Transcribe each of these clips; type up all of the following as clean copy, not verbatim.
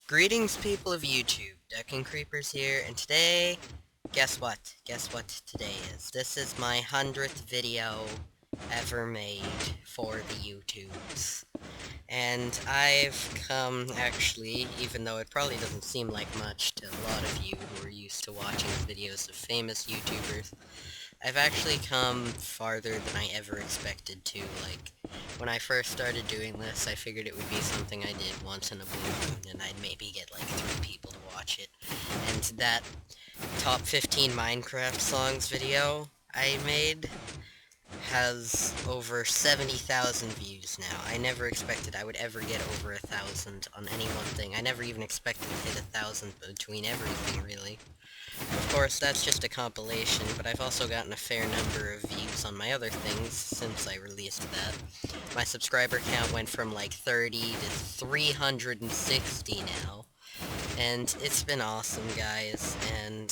Greetings, people of YouTube. Duck and Creepers here, and today, guess what? Guess what today is? This is my 100th video ever made for the YouTubes. And I've come, actually, even though it probably doesn't seem like much to a lot of you who are used to watching videos of famous YouTubers, I've actually come farther than I ever expected to. Like, when I first started doing this, I figured it would be something I did once in a blue moon, and I'd maybe get like 3 people to watch it. And that top 15 Minecraft songs video I made has over 70,000 views now. I never expected I would ever get over 1,000 on any one thing. I never even expected to hit 1,000 between everything, really. Of course, that's just a compilation, but I've also gotten a fair number of views on my other things since I released that. My subscriber count went from like 30 to 360 now, and it's been awesome, guys. And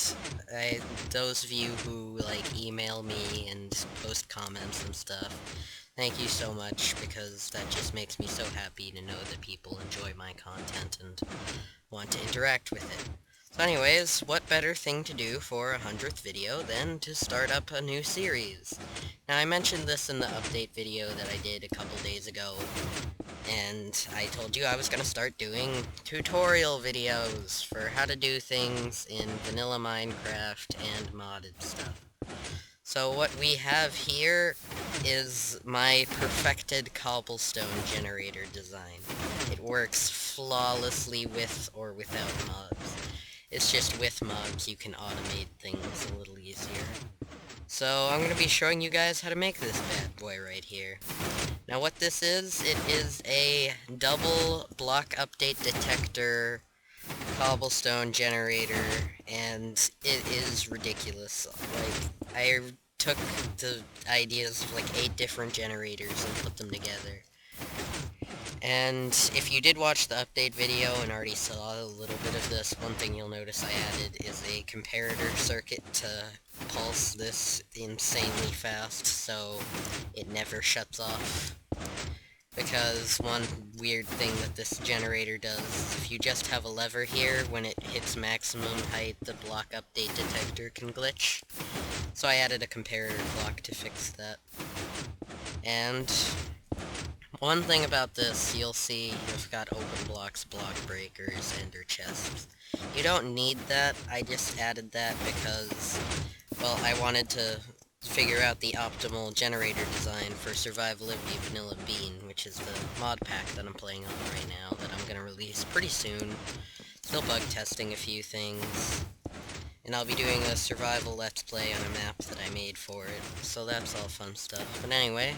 those of you who like email me and post comments and stuff, thank you so much, because that just makes me so happy to know that people enjoy my content and want to interact with it. So anyways, what better thing to do for a 100th video than to start up a new series? Now, I mentioned this in the update video that I did a couple days ago, and I told you I was going to start doing tutorial videos for how to do things in vanilla Minecraft and modded stuff. So what we have here is my perfected cobblestone generator design. It works flawlessly with or without mobs. It's just with mobs you can automate things a little easier. So I'm going to be showing you guys how to make this bad boy right here. Now what this is, it is a double block update detector cobblestone generator, and it is ridiculous. Like, I took the ideas of like 8 different generators and put them together. And if you did watch the update video and already saw a little bit of this, one thing you'll notice I added is a comparator circuit to pulse this insanely fast so it never shuts off. Because one weird thing that this generator does is if you just have a lever here, when it hits maximum height, the block update detector can glitch. So I added a comparator block to fix that. And one thing about this, you'll see you've got open blocks, block breakers, ender chests. You don't need that. I just added that because, well, I wanted to figure out the optimal generator design for Survivability Vanilla Bean, which is the mod pack that I'm playing on right now, that I'm going to release pretty soon. Still bug testing a few things. And I'll be doing a survival let's play on a map that I made for it, so that's all fun stuff. But anyway,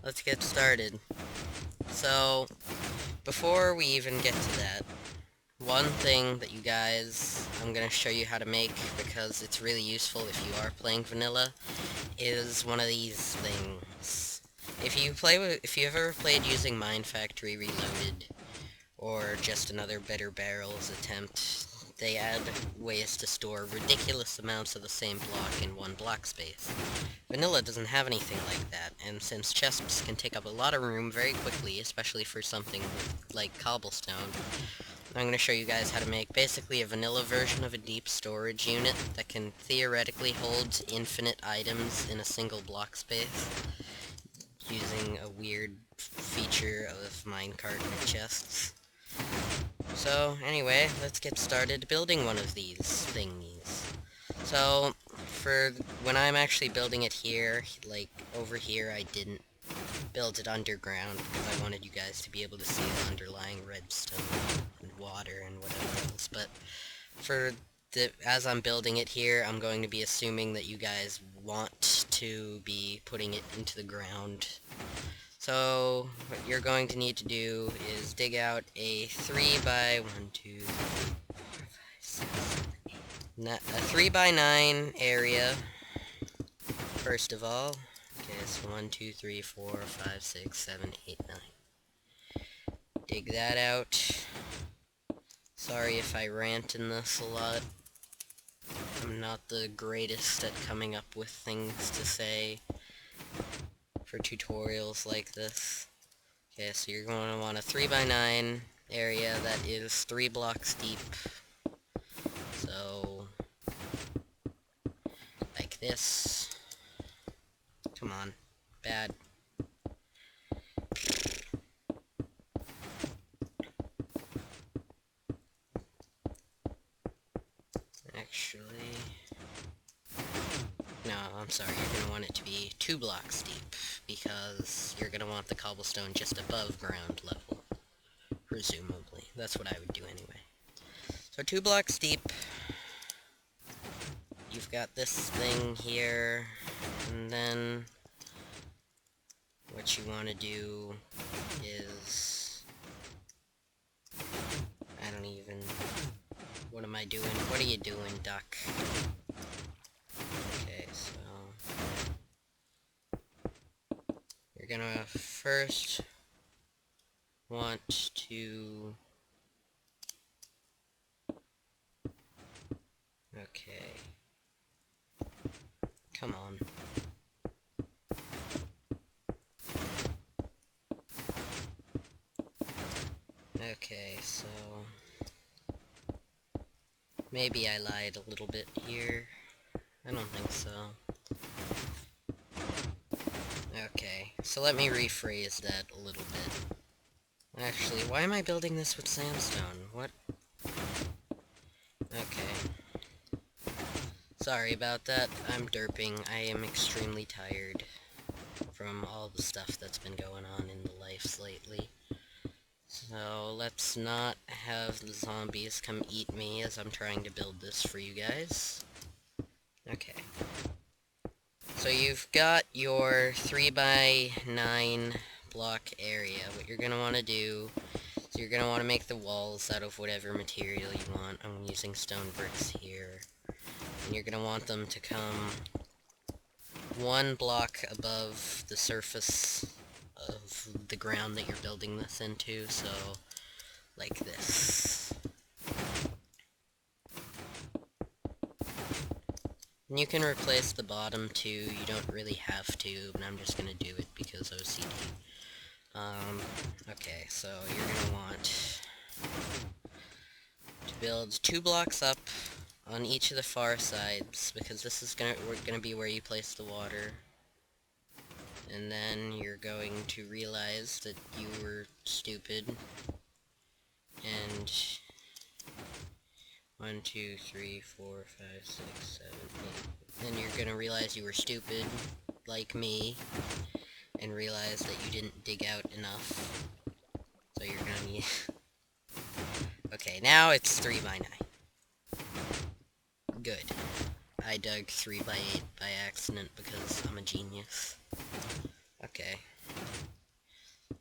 let's get started. So, before we even get to that, one thing that you guys, I'm going to show you how to make, because it's really useful if you are playing vanilla, is one of these things. If you've ever played using Mine Factory Reloaded, or just another Better Barrels attempt, they add ways to store ridiculous amounts of the same block in one block space. Vanilla doesn't have anything like that, and since chests can take up a lot of room very quickly, especially for something like cobblestone, I'm going to show you guys how to make basically a vanilla version of a deep storage unit that can theoretically hold infinite items in a single block space, using a weird feature of minecart with chests. So, anyway, let's get started building one of these thingies. So, for when I'm actually building it here, like, over here, I didn't build it underground, because I wanted you guys to be able to see the underlying redstone and water and whatever else, but as I'm building it here, I'm going to be assuming that you guys want to be putting it into the ground. So, what you're going to need to do is dig out a 3 by 3 by 9 area, first of all. Okay, so 1, 2, 3, 4, 5, 6, 7, 8, 9. Dig that out. Sorry if I rant in this a lot. I'm not the greatest at coming up with things to say for tutorials like this. Okay, so you're going to want a 3 by 9 area that is 3 blocks deep. So, like this. Come on. Bad. Actually... No, I'm sorry, you're going to want it to be 2 blocks deep, because you're going to want the cobblestone just above ground level. Presumably. That's what I would do anyway. So 2 blocks deep. You've got this thing here, and then what you want to do is... I don't even... What am I doing? What are you doing, duck? Okay, so... You're gonna first want to... Okay. Come on. Okay, so... Maybe I lied a little bit here. I don't think so. Okay, so let me rephrase that a little bit. Actually, why am I building this with sandstone? What? Okay. Sorry about that. I'm derping. I am extremely tired from all the stuff that's been going on in the lives lately. So, let's not have the zombies come eat me as I'm trying to build this for you guys. Okay. So you've got your 3x9 block area. What you're gonna want to do is you're gonna want to make the walls out of whatever material you want. I'm using stone bricks here. And you're gonna want them to come 1 block above the surface of the ground that you're building this into, so like this. And you can replace the bottom too, you don't really have to, but I'm just gonna do it because OCD. Okay, so you're gonna want to build 2 blocks up on each of the far sides, because this is gonna be where you place the water. And then you're going to realize that you were stupid. And 1, 2, 3, 4, 5, 6, 7, 8. Then you're gonna realize you were stupid, like me, and realize that you didn't dig out enough. So you're gonna need... Okay, now it's 3x9. Good. I dug 3x8 by accident because I'm a genius. Okay.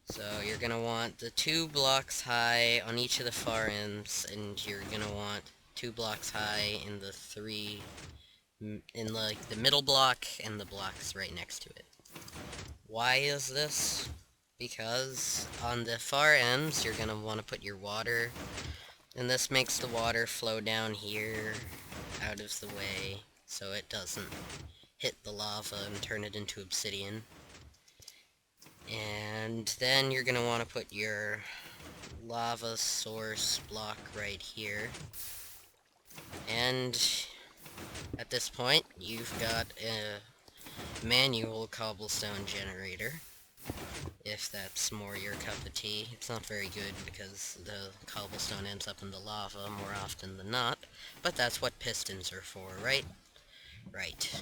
So you're gonna want the 2 blocks high on each of the far ends, and you're gonna want 2 blocks high in the like the middle block and the blocks right next to it. Why is this? Because on the far ends you're gonna want to put your water, and this makes the water flow down here out of the way so it doesn't hit the lava and turn it into obsidian. And then you're gonna want to put your lava source block right here. And at this point, you've got a manual cobblestone generator. If that's more your cup of tea. It's not very good because the cobblestone ends up in the lava more often than not. But that's what pistons are for, right? Right.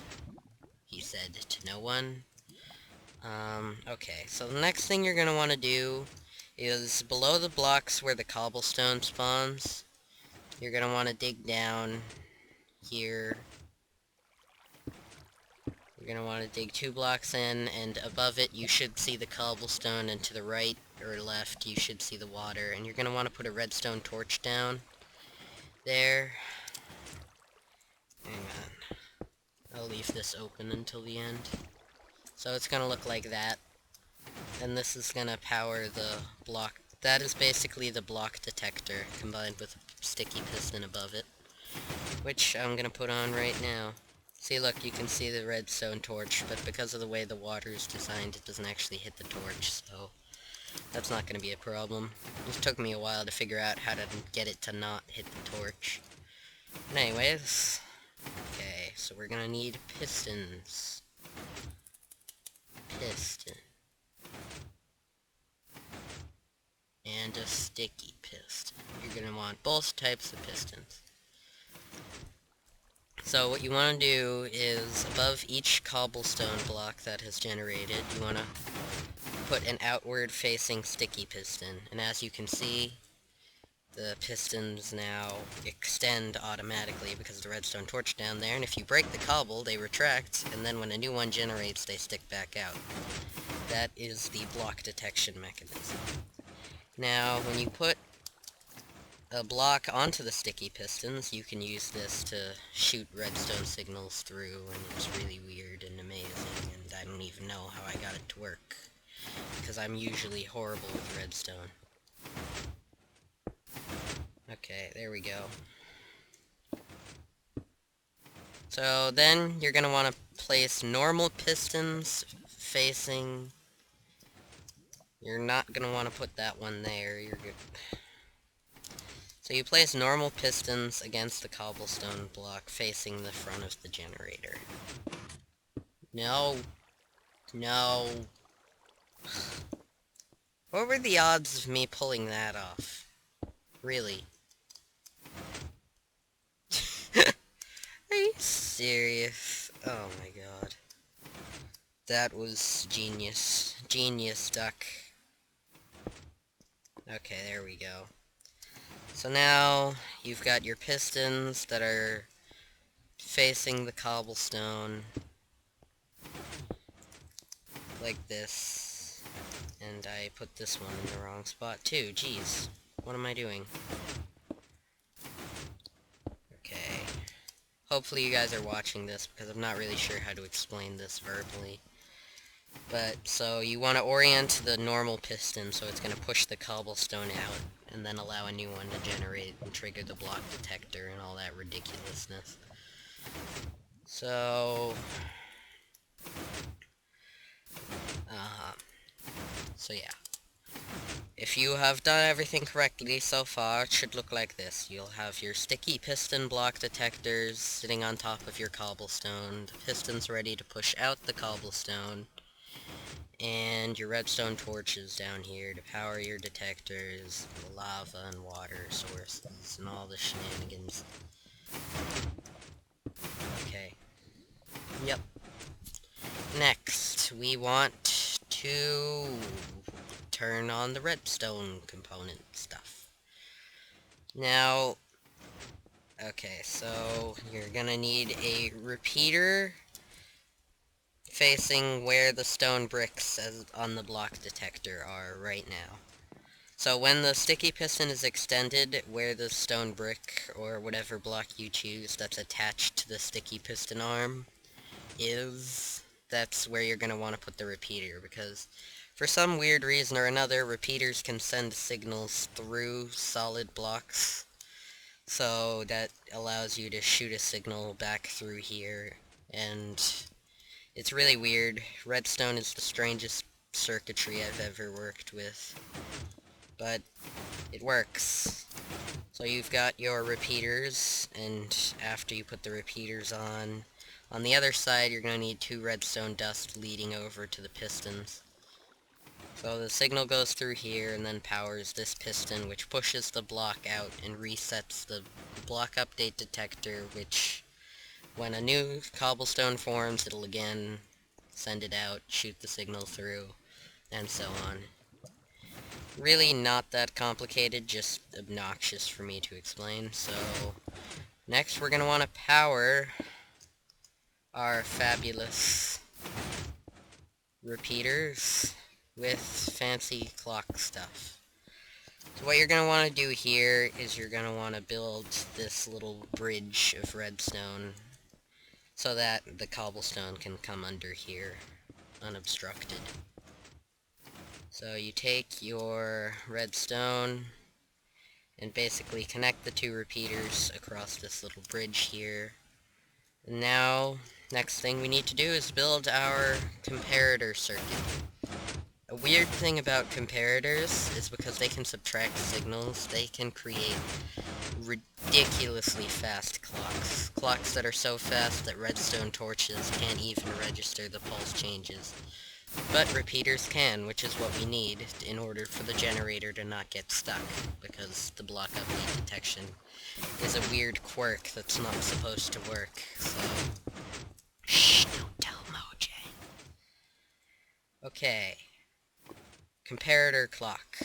He said to no one. Okay, so the next thing you're gonna want to do is below the blocks where the cobblestone spawns, you're gonna want to dig down here. You're gonna want to dig 2 blocks in, and above it you should see the cobblestone, and to the right or left you should see the water, and you're gonna want to put a redstone torch down there. Hang on. I'll leave this open until the end. So it's gonna look like that. And this is gonna power the block. That is basically the block detector, combined with a sticky piston above it. Which I'm gonna put on right now. See, look, you can see the redstone torch, but because of the way the water is designed, it doesn't actually hit the torch, so... That's not gonna be a problem. It took me a while to figure out how to get it to not hit the torch. But anyways, okay, so we're gonna need pistons. Piston. And a sticky piston. You're gonna want both types of pistons. So what you want to do is, above each cobblestone block that has generated, you want to put an outward facing sticky piston. And as you can see, the pistons now extend automatically because of the redstone torch down there, and if you break the cobble, they retract, and then when a new one generates, they stick back out. That is the block detection mechanism. Now, when you put a block onto the sticky pistons, you can use this to shoot redstone signals through, and it's really weird and amazing, and I don't even know how I got it to work, because I'm usually horrible with redstone. Okay, there we go. So then you're going to want to place normal pistons facing... You're not going to want to put that one there. You're good. So you place normal pistons against the cobblestone block facing the front of the generator. No. No. What were the odds of me pulling that off? Really? Are you serious? Oh my god. That was genius. Genius, duck. Okay, there we go. So now, you've got your pistons that are facing the cobblestone. Like this. And I put this one in the wrong spot too. Jeez. What am I doing? Okay. Hopefully you guys are watching this, because I'm not really sure how to explain this verbally. But, so you want to orient the normal piston so it's going to push the cobblestone out, and then allow a new one to generate and trigger the block detector and all that ridiculousness. So... So yeah. If you have done everything correctly so far, it should look like this. You'll have your sticky piston block detectors sitting on top of your cobblestone, the pistons ready to push out the cobblestone, and your redstone torches down here to power your detectors, the lava and water sources, and all the shenanigans. Okay. Yep. Next, we want to turn on the redstone component stuff. Now, okay, so you're gonna need a repeater facing where the stone bricks on the block detector are right now. So when the sticky piston is extended, where the stone brick, or whatever block you choose that's attached to the sticky piston arm is, that's where you're gonna want to put the repeater, because for some weird reason or another, repeaters can send signals through solid blocks, so that allows you to shoot a signal back through here, and it's really weird. Redstone is the strangest circuitry I've ever worked with, but it works. So you've got your repeaters, and after you put the repeaters on the other side, you're going to need 2 redstone dust leading over to the pistons. So the signal goes through here and then powers this piston, which pushes the block out and resets the block update detector, which, when a new cobblestone forms, it'll again send it out, shoot the signal through, and so on. Really not that complicated, just obnoxious for me to explain. So, next we're going to want to power our fabulous repeaters with fancy clock stuff. So what you're going to want to do here is you're going to want to build this little bridge of redstone so that the cobblestone can come under here unobstructed. So you take your redstone and basically connect the 2 repeaters across this little bridge here. And now, next thing we need to do is build our comparator circuit. A weird thing about comparators is because they can subtract signals, they can create ridiculously fast clocks. Clocks that are so fast that redstone torches can't even register the pulse changes. But repeaters can, which is what we need in order for the generator to not get stuck, because the block update detection is a weird quirk that's not supposed to work, so... Shh, don't tell Moj. Okay. Comparator clock.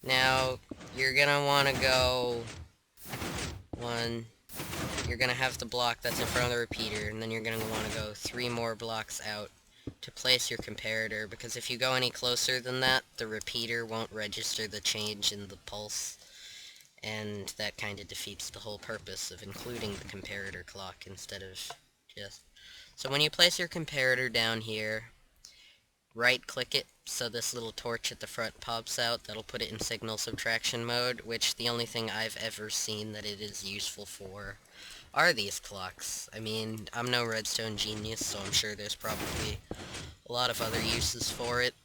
Now, you're gonna want to go... You're gonna have the block that's in front of the repeater, and then you're gonna want to go 3 more blocks out to place your comparator, because if you go any closer than that, the repeater won't register the change in the pulse, and that kind of defeats the whole purpose of including the comparator clock instead of just... So when you place your comparator down here, right-click it so this little torch at the front pops out. That'll put it in signal subtraction mode, which the only thing I've ever seen that it is useful for are these clocks. I mean, I'm no redstone genius, so I'm sure there's probably a lot of other uses for it.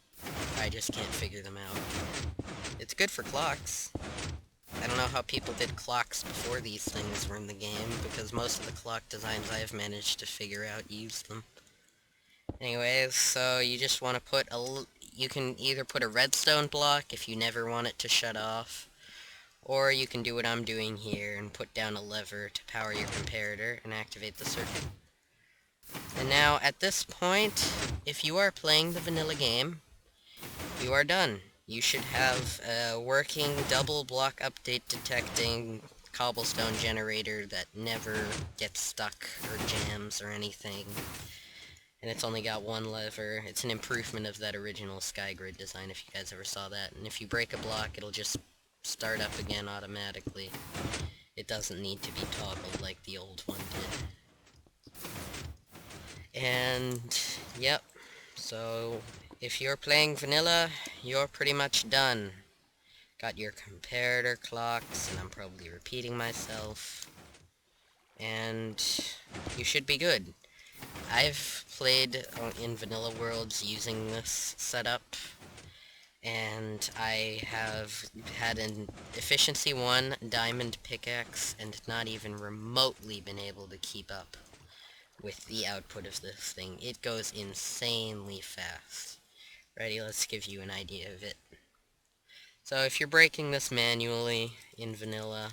I just can't figure them out. It's good for clocks. I don't know how people did clocks before these things were in the game, because most of the clock designs I have managed to figure out use them. Anyways, so you just want to put you can either put a redstone block if you never want it to shut off, or you can do what I'm doing here and put down a lever to power your comparator and activate the circuit. And now, at this point, if you are playing the vanilla game, you are done. You should have a working double block update detecting cobblestone generator that never gets stuck or jams or anything. And it's only got one lever. It's an improvement of that original SkyGrid design, if you guys ever saw that. And if you break a block, it'll just start up again automatically. It doesn't need to be toggled like the old one did. And, yep. So, if you're playing vanilla, you're pretty much done. Got your comparator clocks, and I'm probably repeating myself. And you should be good. I've played in vanilla worlds using this setup, and I have had an efficiency 1 diamond pickaxe and not even remotely been able to keep up with the output of this thing. It goes insanely fast. Ready, let's give you an idea of it. So if you're breaking this manually in vanilla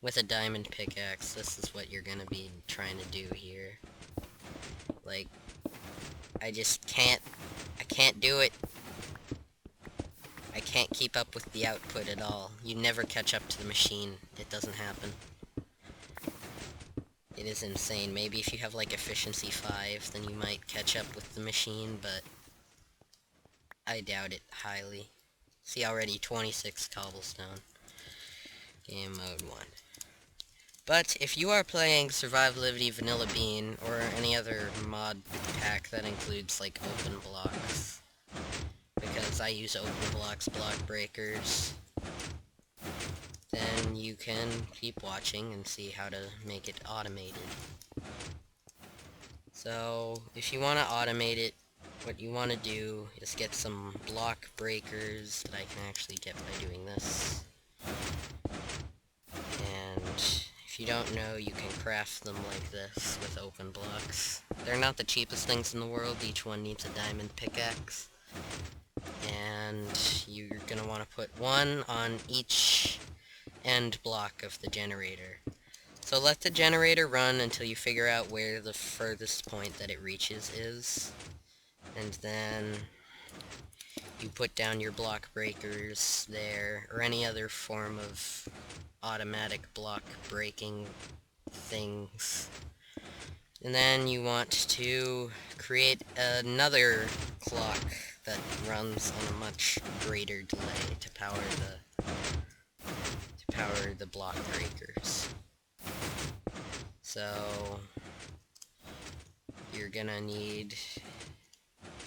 with a diamond pickaxe, this is what you're gonna be trying to do here. Like, I can't do it. I can't keep up with the output at all. You never catch up to the machine. It doesn't happen. It is insane. Maybe if you have, like, efficiency 5, then you might catch up with the machine, but I doubt it highly. See, already 26 cobblestone. Game mode 1. But if you are playing Survivability Vanilla Bean, or any other mod pack that includes, like, open blocks, because I use open blocks block breakers, then you can keep watching and see how to make it automated. So, if you want to automate it, what you want to do is get some block breakers that I can actually get by doing this. And if you don't know, you can craft them like this with open blocks. They're not the cheapest things in the world. Each one needs a diamond pickaxe. And you're gonna want to put one on each end block of the generator. So let the generator run until you figure out where the furthest point that it reaches is. And then you put down your block breakers there, or any other form of automatic block breaking things. And then you want to create another clock that runs on a much greater delay to power the block breakers. So you're gonna need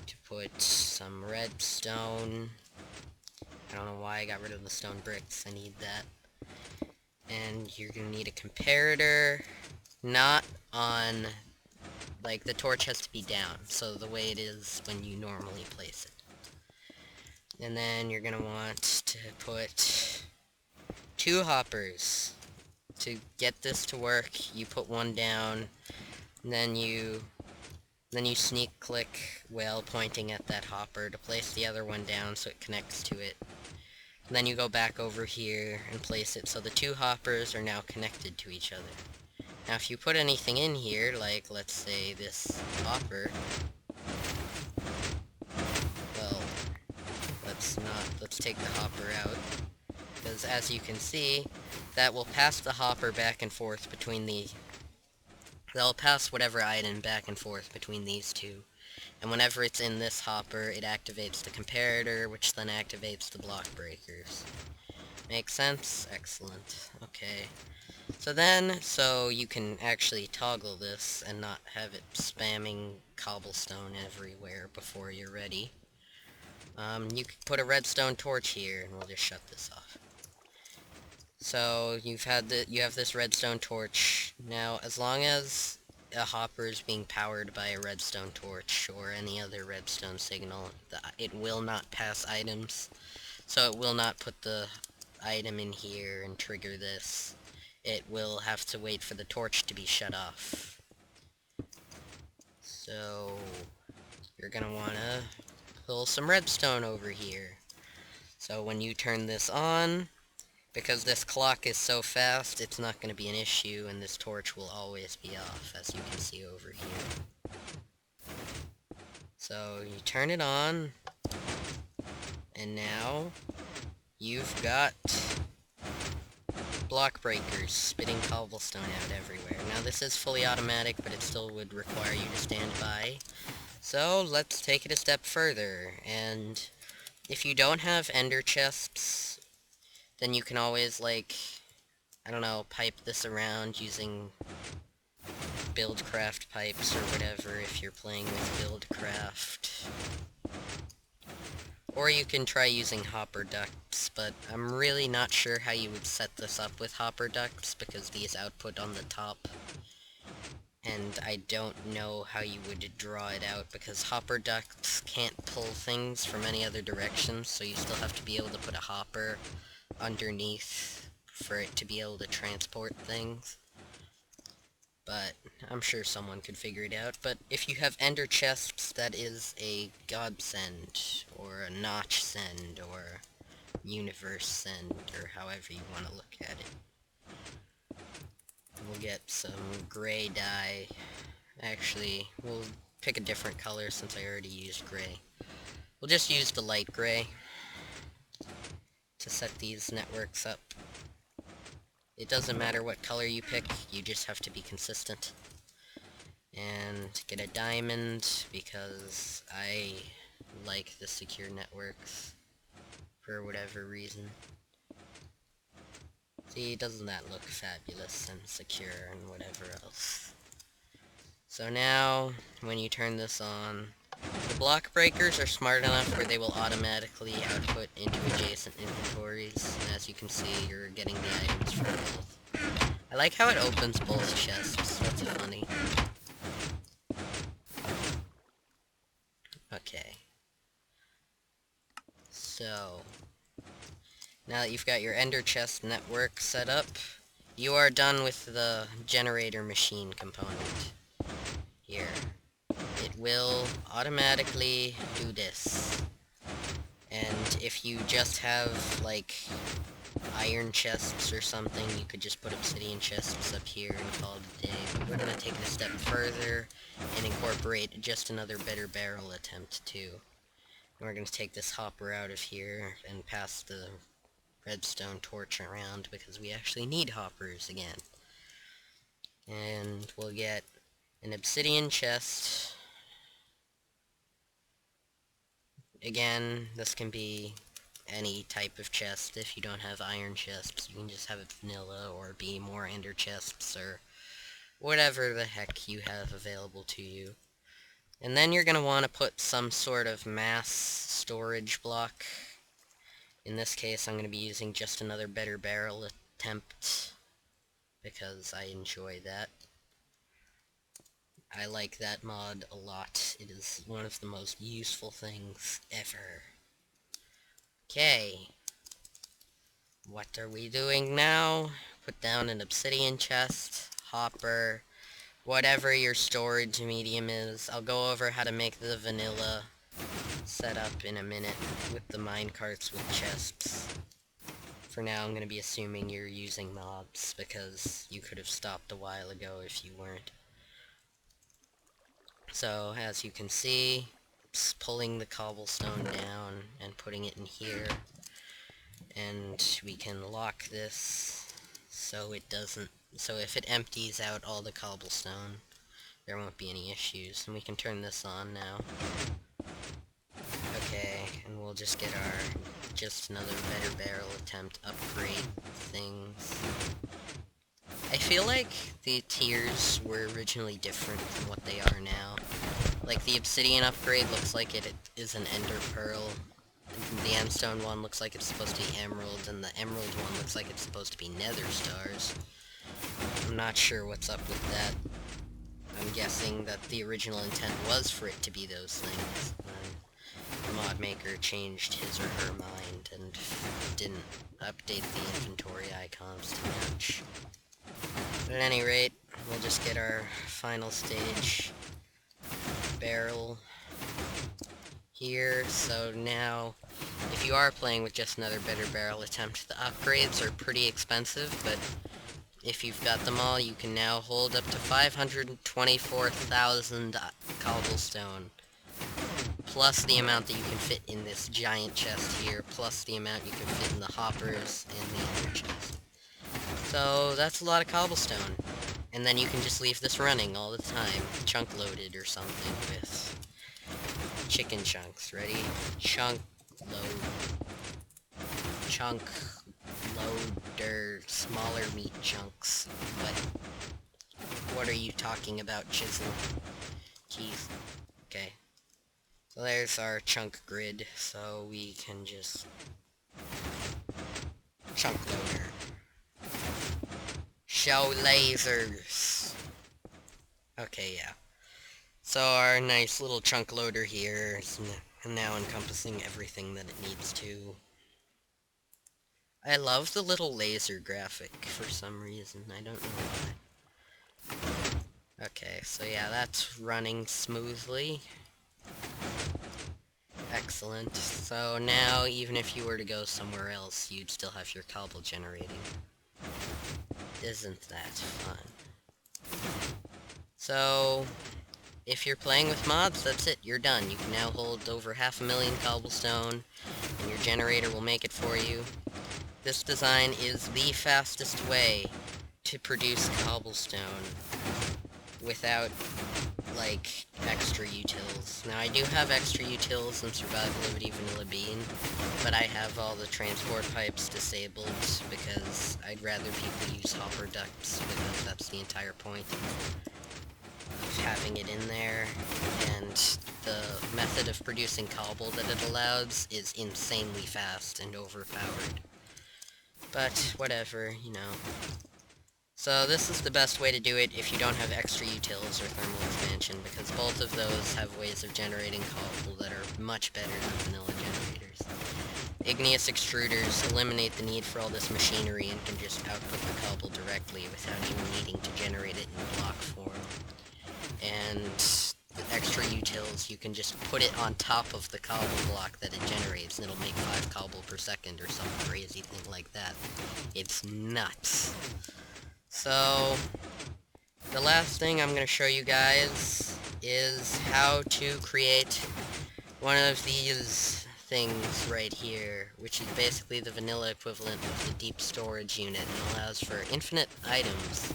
to put some redstone. I don't know why I got rid of the stone bricks. I need that. And you're gonna need a comparator, not on like, the torch has to be down, so the way it is when you normally place it. And then you're gonna want to put 2 hoppers. To get this to work, you put one down, and then you sneak click while pointing at that hopper to place the other one down so it connects to it. And then you go back over here and place it so the 2 hoppers are now connected to each other. Now if you put anything in here, like let's say this hopper, well, let's take the hopper out, because as you can see, that will pass the hopper back and forth between that'll pass whatever item back and forth between these two. And whenever it's in this hopper, it activates the comparator, which then activates the block breakers. Make sense? Excellent. Okay. So you can actually toggle this and not have it spamming cobblestone everywhere before you're ready. You could put a redstone torch here, and we'll just shut this off. So you have this redstone torch. Now, as long as a hopper is being powered by a redstone torch or any other redstone signal, it will not pass items. So it will not put the item in here and trigger this. It will have to wait for the torch to be shut off. So you're gonna wanna pull some redstone over here. So when you turn this on, because this clock is so fast, it's not going to be an issue, and this torch will always be off, as you can see over here. So, you turn it on, and now, you've got block breakers spitting cobblestone out everywhere. Now, this is fully automatic, but it still would require you to stand by. So, let's take it a step further, and if you don't have ender chests, then you can always, like, I don't know, pipe this around using buildcraft pipes or whatever if you're playing with buildcraft. Or you can try using hopper ducts, but I'm really not sure how you would set this up with hopper ducts because these output on the top. And I don't know how you would draw it out because hopper ducts can't pull things from any other direction, so you still have to be able to put a hopper underneath for it to be able to transport things. But I'm sure someone could figure it out. But if you have ender chests, that is a godsend, or a notch send, or universe send, or however you want to look at it. We'll get some gray dye. Actually, we'll pick a different color since I already used gray. We'll just use the light gray to set these networks up. It doesn't matter what color you pick, you just have to be consistent. And get a diamond, because I like the secure networks for whatever reason. See, doesn't that look fabulous and secure and whatever else? So now, when you turn this on, the block breakers are smart enough where they will automatically output into adjacent inventories, and as you can see, you're getting the items from both. I like how it opens both chests, that's funny. Okay. So, now that you've got your ender chest network set up, you are done with the generator machine component. Here. It will automatically do this. And if you just have, like, iron chests or something, you could just put obsidian chests up here and call it a day. But we're gonna take it a step further and incorporate just another better barrel attempt, too. And we're gonna take this hopper out of here and pass the redstone torch around because we actually need hoppers again. And we'll get an obsidian chest. Again, this can be any type of chest. If you don't have iron chests, you can just have it vanilla or be more ender chests or whatever the heck you have available to you. And then you're going to want to put some sort of mass storage block. In this case, I'm going to be using just another better barrel attempt because I enjoy that. I like that mod a lot. It is one of the most useful things ever. Okay. What are we doing now? Put down an obsidian chest, hopper, whatever your storage medium is. I'll go over how to make the vanilla setup in a minute with the minecarts with chests. For now, I'm going to be assuming you're using mobs, because you could have stopped a while ago if you weren't. So, as you can see, it's pulling the cobblestone down and putting it in here. And we can lock this so it doesn't, so if it empties out all the cobblestone, there won't be any issues. And we can turn this on now. Okay, and we'll just get our, just another better barrel attempt upgrade things. I feel like the tiers were originally different from what they are now. Like, the obsidian upgrade looks like it is an ender pearl. The Endstone one looks like it's supposed to be emerald, and the emerald one looks like it's supposed to be nether stars. I'm not sure what's up with that. I'm guessing that the original intent was for it to be those things. The mod maker changed his or her mind and didn't update the inventory icons to match. But at any rate, we'll just get our final stage barrel here. So now, if you are playing with just another better barrel attempt, the upgrades are pretty expensive, but if you've got them all, you can now hold up to 524,000 cobblestone, plus the amount that you can fit in this giant chest here, plus the amount you can fit in the hoppers and the other chest. So that's a lot of cobblestone, and then you can just leave this running all the time, chunk loaded or something with chicken chunks. Ready? Chunk load. Chunk loader, smaller meat chunks. What are you talking about, Chisel? Jeez. Okay. So there's our chunk grid, so we can just chunk loader. Show lasers. Okay, yeah. So our nice little chunk loader here is now encompassing everything that it needs to. I love the little laser graphic for some reason. I don't know why. Okay, so yeah, that's running smoothly. Excellent. So now, even if you were to go somewhere else, you'd still have your cobble generating. Isn't that fun? So, if you're playing with mods, that's it. You're done. You can now hold over 500,000 cobblestone, and your generator will make it for you. This design is the fastest way to produce cobblestone without, like, extra utils. Now, I do have extra utils in Survivability Vanilla Bean, but I have all the transport pipes disabled because I'd rather people use hopper ducts, because that's the entire point of having it in there, and the method of producing cobble that it allows is insanely fast and overpowered. But, whatever, you know. So this is the best way to do it if you don't have extra utils or thermal expansion, because both of those have ways of generating cobble that are much better than vanilla generators. Igneous extruders eliminate the need for all this machinery and can just output the cobble directly without even needing to generate it in block form. And the extra utils, you can just put it on top of the cobble block that it generates, and it'll make 5 cobble per second or some crazy thing like that. It's nuts. So, the last thing I'm going to show you guys is how to create one of these things right here, which is basically the vanilla equivalent of the deep storage unit, and allows for infinite items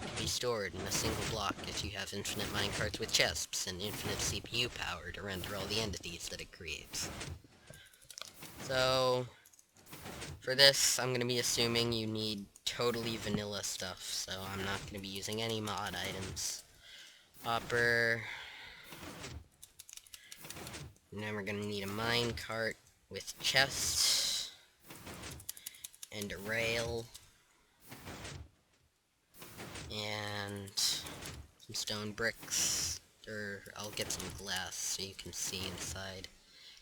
to be stored in a single block if you have infinite minecarts with chests and infinite CPU power to render all the entities that it creates. So, for this, I'm going to be assuming you need totally vanilla stuff, so I'm not going to be using any mod items. Hopper. And then we're going to need a minecart with chest. And a rail. And some stone bricks, or I'll get some glass so you can see inside,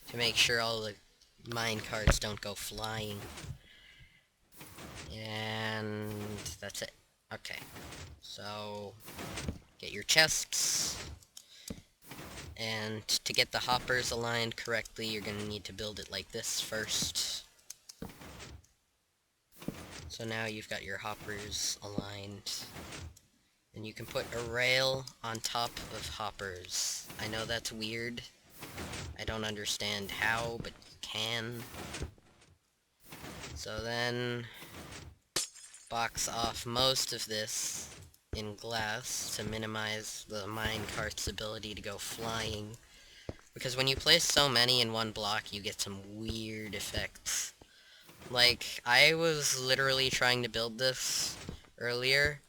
to make sure all the mine carts don't go flying. And that's it. Okay, so get your chests, and to get the hoppers aligned correctly, you're going to need to build it like this first. So now you've got your hoppers aligned, and you can put a rail on top of hoppers. I know that's weird. I don't understand how, but you can. So then, box off most of this in glass to minimize the minecart's ability to go flying. Because when you place so many in one block, you get some weird effects. Like, I was literally trying to build this earlier,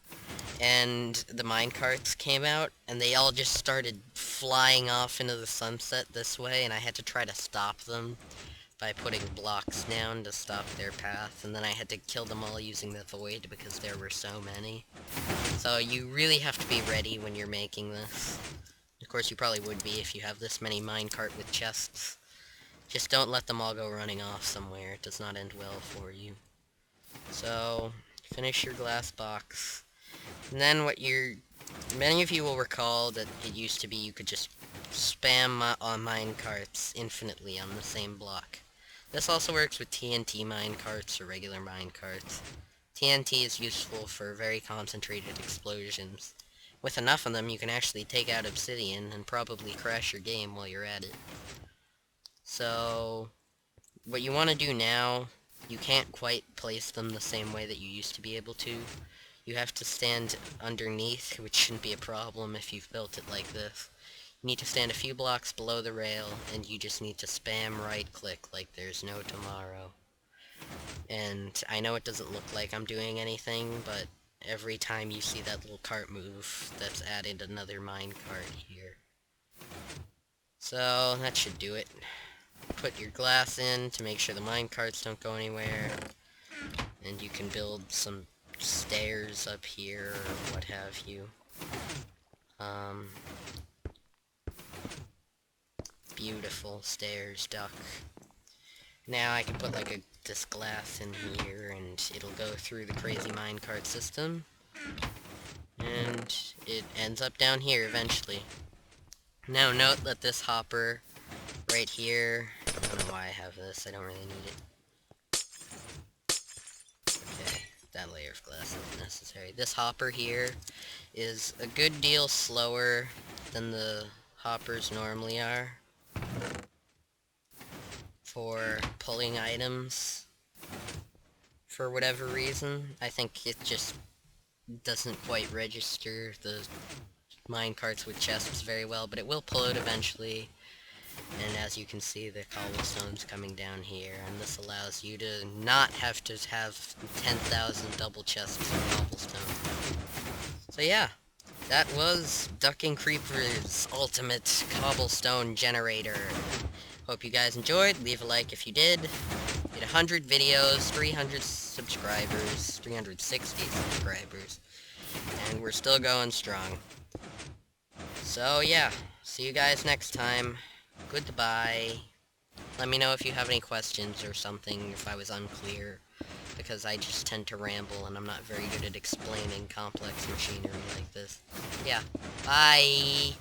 and the minecarts came out, and they all just started flying off into the sunset this way, and I had to try to stop them by putting blocks down to stop their path, and then I had to kill them all using the void because there were so many. So you really have to be ready when you're making this. Of course, you probably would be if you have this many minecart with chests. Just don't let them all go running off somewhere. It does not end well for you. So, finish your glass box. And then many of you will recall that it used to be you could just spam minecarts infinitely on the same block. This also works with TNT minecarts or regular minecarts. TNT is useful for very concentrated explosions. With enough of them, you can actually take out Obsidian and probably crash your game while you're at it. So, what you want to do now, you can't quite place them the same way that you used to be able to. You have to stand underneath, which shouldn't be a problem if you've built it like this. You need to stand a few blocks below the rail, and you just need to spam right-click like there's no tomorrow. And I know it doesn't look like I'm doing anything, but every time you see that little cart move, that's added another minecart here. So, that should do it. Put your glass in to make sure the minecarts don't go anywhere, and you can build some stairs up here, or what have you. Beautiful stairs, duck. Now I can put like this glass in here, and it'll go through the crazy minecart system, and it ends up down here eventually. Now note that this hopper right here, I don't know why I have this, I don't really need it. Okay, that layer of glass isn't necessary. This hopper here is a good deal slower than the hoppers normally are for pulling items. For whatever reason, I think it just doesn't quite register the minecarts with chests very well, but it will pull it eventually. And as you can see, the cobblestone's coming down here, and this allows you to not have to have 10,000 double chests of cobblestone. So yeah, that was Ducking Creeper's ultimate cobblestone generator. Hope you guys enjoyed. Leave a like if you did. Hit 100 videos, 300 subscribers, 360 subscribers, and we're still going strong. So yeah, see you guys next time. Goodbye. Let me know if you have any questions or something, if I was unclear, because I just tend to ramble and I'm not very good at explaining complex machinery like this. Yeah, bye!